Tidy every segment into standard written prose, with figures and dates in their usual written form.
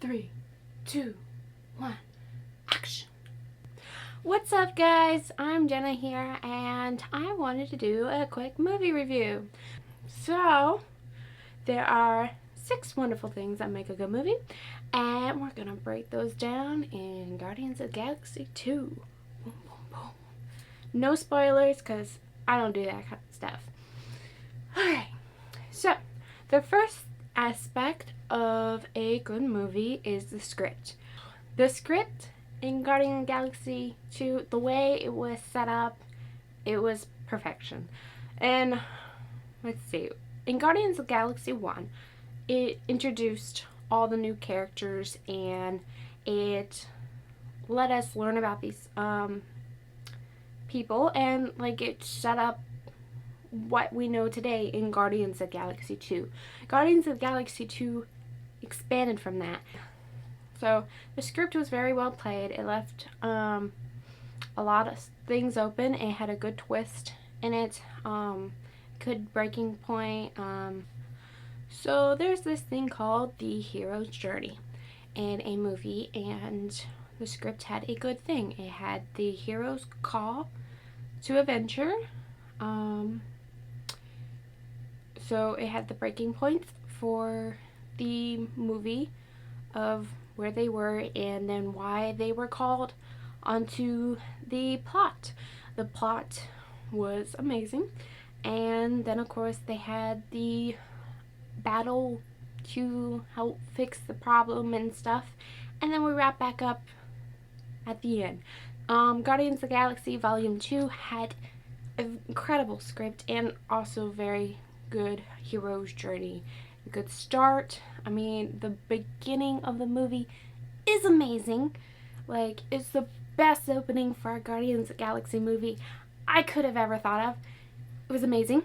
3, 2, 1, action. What's up, guys? I'm Jenna here, and I wanted to do a quick movie review. So, there are 6 wonderful things that make a good movie, and we're gonna break those down in Guardians of the Galaxy 2. Boom, boom, boom. No spoilers, because I don't do that kind of stuff. Alright, so the first aspect of a good movie is the script. The script in Guardians of the Galaxy 2, the way it was set up, it was perfection. And let's see, in Guardians of the Galaxy 1, it introduced all the new characters and it let us learn about these people, and like it set up what we know today in Guardians of the Galaxy 2. Guardians of the Galaxy 2 expanded from that. So the script was very well played. It left a lot of things open. It had a good twist in it, good breaking point. So there's this thing called the hero's journey in a movie, and the script had a good thing. It had the hero's call to adventure. So it had the breaking point for the movie of where they were and then why they were called onto the plot. The plot was amazing, and then of course they had the battle to help fix the problem and stuff, and then we wrap back up at the end. Guardians of the Galaxy Volume 2 had an incredible script and also very good hero's journey. A good start. I mean, the beginning of the movie is amazing. Like, it's the best opening for a Guardians of the Galaxy movie I could have ever thought of. It was amazing.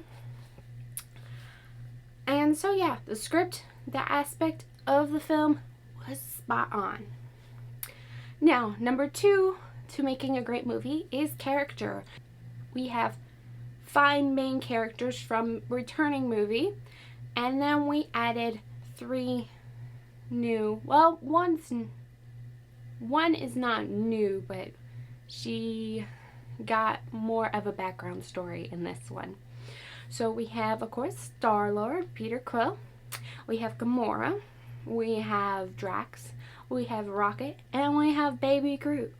And so yeah, the script, the aspect of the film was spot on. Now, number 2 to making a great movie is character. We have 5 main characters from returning movie, and then we added 3 new. Well, one is not new, but she got more of a background story in this one. So we have, of course, Star-Lord, Peter Quill. We have Gamora. We have Drax. We have Rocket, and we have Baby Groot.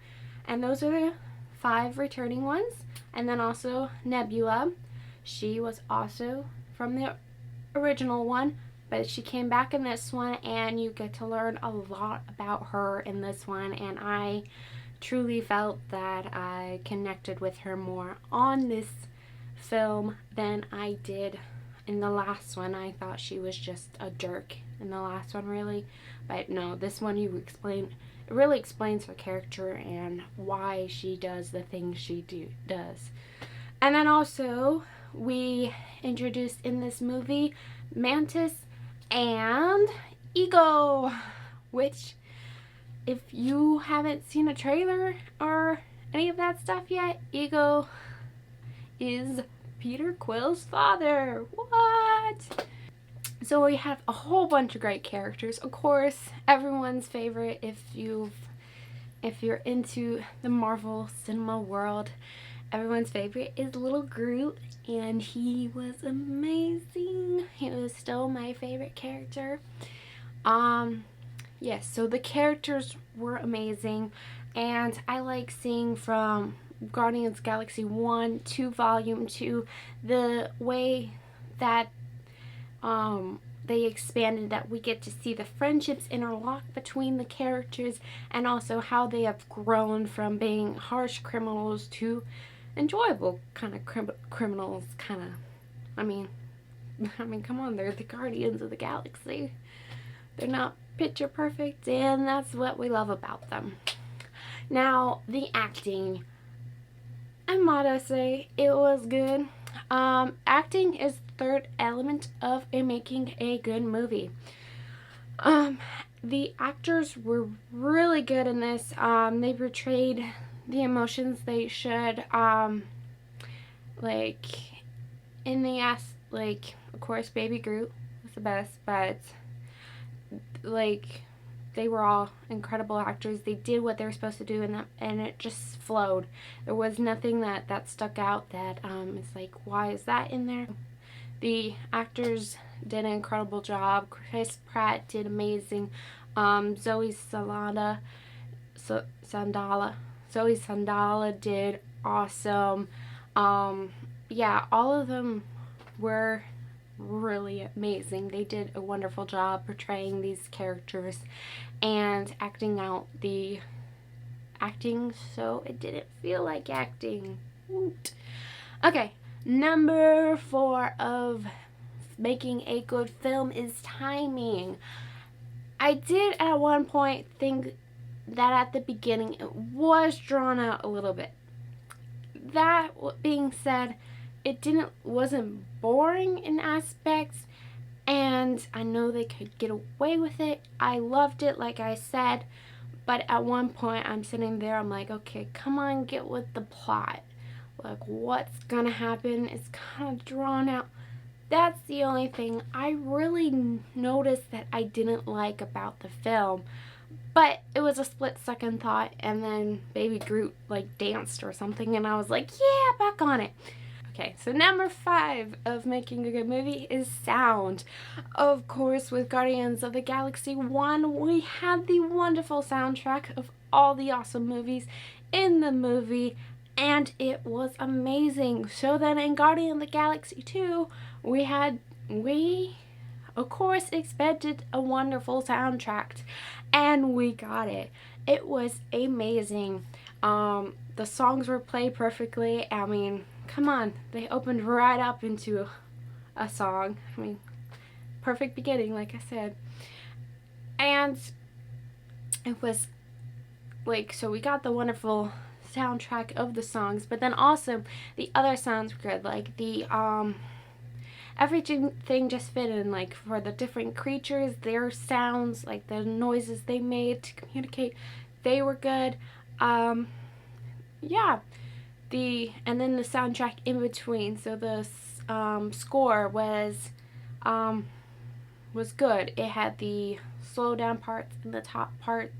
And those are the 5 returning ones. And then also Nebula. She was also from the original one, but she came back in this one, and you get to learn a lot about her in this one, and I truly felt that I connected with her more on this film than I did in the last one. I thought she was just a jerk in the last one, really, but no, this one it really explains her character and why she does the things she does. And then also we introduced in this movie Mantis and Ego, which if you haven't seen a trailer or any of that stuff yet, Ego is Peter Quill's father. What? So we have a whole bunch of great characters. Of course, everyone's favorite, if you're into the Marvel cinema world, everyone's favorite is little Groot, and he was amazing. He was still my favorite character. Yes, so the characters were amazing, and I like seeing from Guardians of the Galaxy 1 to Volume 2 the way that they expanded, that we get to see the friendships interlock between the characters, and also how they have grown from being harsh criminals to enjoyable kind of criminals. I mean, come on, they're the Guardians of the Galaxy. They're not picture perfect, and that's what we love about them. Now, the acting, I might say it was good. Acting is the third element of making a good movie. The actors were really good in this. They portrayed the emotions they should. Like in the of course, Baby Groot was the best, but like they were all incredible actors. They did what they were supposed to do, and it just flowed. There was nothing that stuck out that is like, why is that in there? The actors did an incredible job. Chris Pratt did amazing. Zoe Saldana did awesome. Yeah, all of them were really amazing. They did a wonderful job portraying these characters and acting out the acting, so it didn't feel like acting. Woot. Okay, number 4 of making a good film is timing. I did at one point think that at the beginning it was drawn out a little bit. That being said, it wasn't boring in aspects, and I know they could get away with it. I loved it, like I said, but at one point I'm sitting there, I'm like, okay, come on, get with the plot. Like, what's gonna happen? It's kind of drawn out. That's the only thing I really noticed that I didn't like about the film. But it was a split-second thought, and then Baby Groot like danced or something, and I was like, yeah, back on it. Okay, so number 5 of making a good movie is sound. Of course, with Guardians of the Galaxy 1, we had the wonderful soundtrack of all the awesome movies in the movie, and it was amazing. So then in Guardians of the Galaxy 2, we of course expected a wonderful soundtrack, and we got it. It was amazing. The songs were played perfectly. I mean, come on, they opened right up into a song. I mean, perfect beginning, like I said. And it was like, so we got the wonderful soundtrack of the songs, but then also the other sounds were good, like the everything just fit in, like for the different creatures, their sounds, like the noises they made to communicate, they were good. Yeah, and then the soundtrack in between, so the score was good. It had the slow down parts and the top part,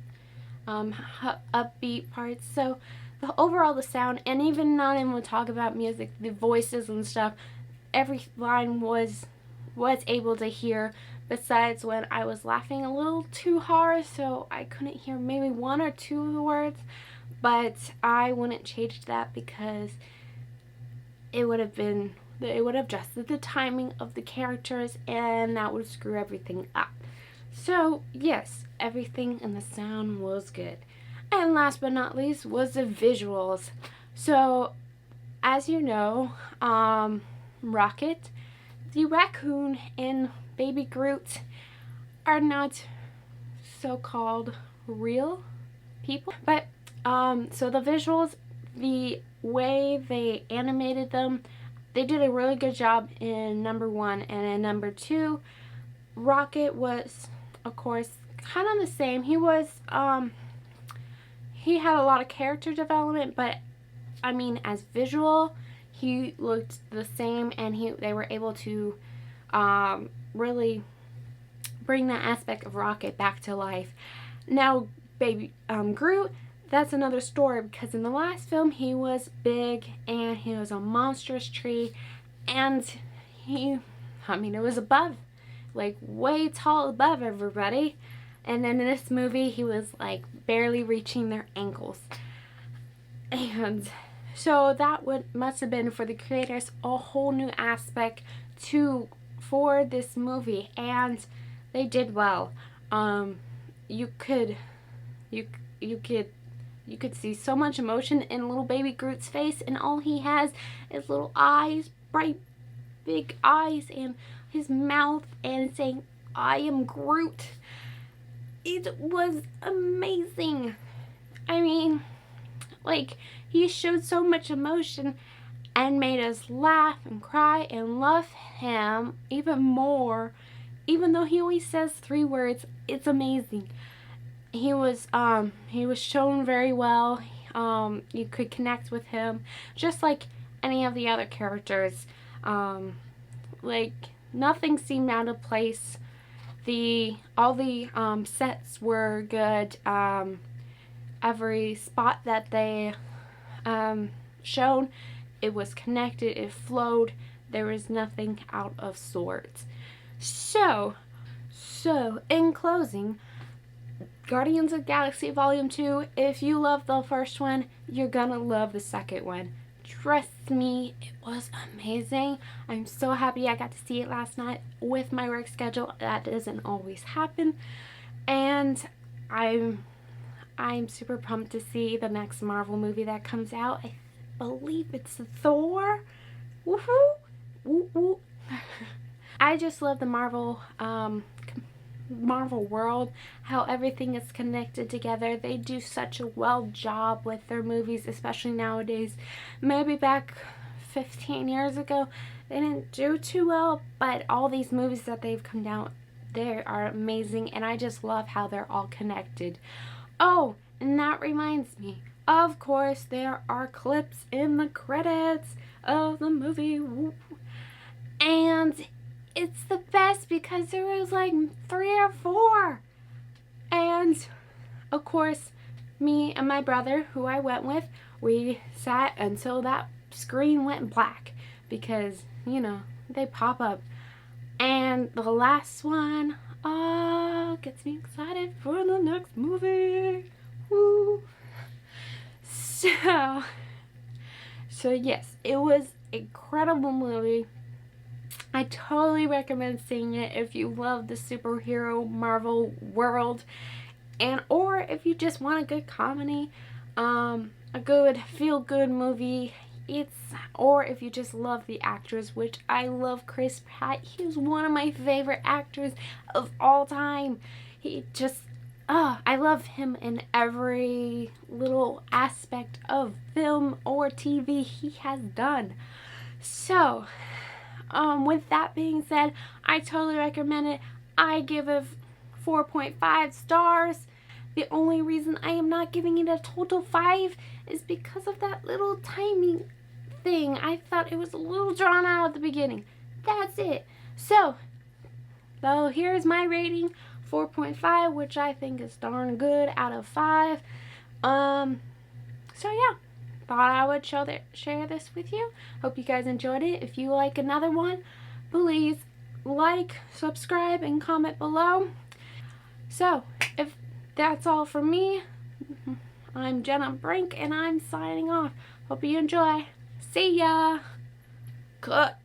upbeat parts. So the sound, and even not even talk about music, the voices and stuff, every line was able to hear, besides when I was laughing a little too hard, so I couldn't hear maybe 1 or 2 of the words, but I wouldn't change that because it would have adjusted the timing of the characters, and that would screw everything up. So yes, everything in the sound was good. And last but not least was the visuals. So as you know, Rocket, the raccoon, and Baby Groot are not so-called real people, but so the visuals, the way they animated them, they did a really good job in number 1, and in number 2, Rocket was, of course, kind of the same. He had a lot of character development, but I mean, as visual, he looked the same, and they were able to really bring that aspect of Rocket back to life. Now, Baby Groot, that's another story, because in the last film he was big and he was a monstrous tree, and it was above, like way tall above everybody, and then in this movie he was like barely reaching their ankles. And so that must have been, for the creators, a whole new aspect for this movie, and they did well. You could see so much emotion in little Baby Groot's face, and all he has is little eyes, bright big eyes, and his mouth, and saying, "I am Groot." It was amazing. I mean, like, he showed so much emotion and made us laugh and cry and love him even more. Even though he only says 3 words, it's amazing. He was shown very well. You could connect with him just like any of the other characters. Like, nothing seemed out of place all the sets were good. Every spot that they shown, it was connected, it flowed, there was nothing out of sorts. So in closing, Guardians of the Galaxy Volume 2, if you love the first one, you're gonna love the second one. Trust me, it was amazing. I'm so happy I got to see it last night with my work schedule. That doesn't always happen. And I'm super pumped to see the next Marvel movie that comes out. I believe it's Thor. Woohoo! Woo woo. I just love the Marvel world, how everything is connected together. They do such a well job with their movies, especially nowadays. Maybe back 15 years ago they didn't do too well, but all these movies that they've come out, they are amazing, and I just love how they're all connected. Oh, and that reminds me, of course there are clips in the credits of the movie, and it's the best because there was like 3 or 4. And of course, me and my brother, who I went with, we sat until that screen went black because, you know, they pop up. And the last one, gets me excited for the next movie. Woo! So yes, it was an incredible movie. I totally recommend seeing it if you love the superhero Marvel world, and or if you just want a good comedy, a good feel-good movie. Or if you just love the actors, which I love Chris Pratt. He's one of my favorite actors of all time. I love him in every little aspect of film or TV he has done. So, with that being said, I totally recommend it. I give it 4.5 stars. The only reason I am not giving it a total 5 is because of that little timing thing. I thought it was a little drawn out at the beginning. That's it. So here's my rating, 4.5, which I think is darn good out of 5. So yeah, thought I would share this with you. Hope you guys enjoyed it. If you like another one, please like, subscribe, and comment below. So if that's all from me, I'm Jenna Brink, and I'm signing off. Hope you enjoy. See ya. Cut.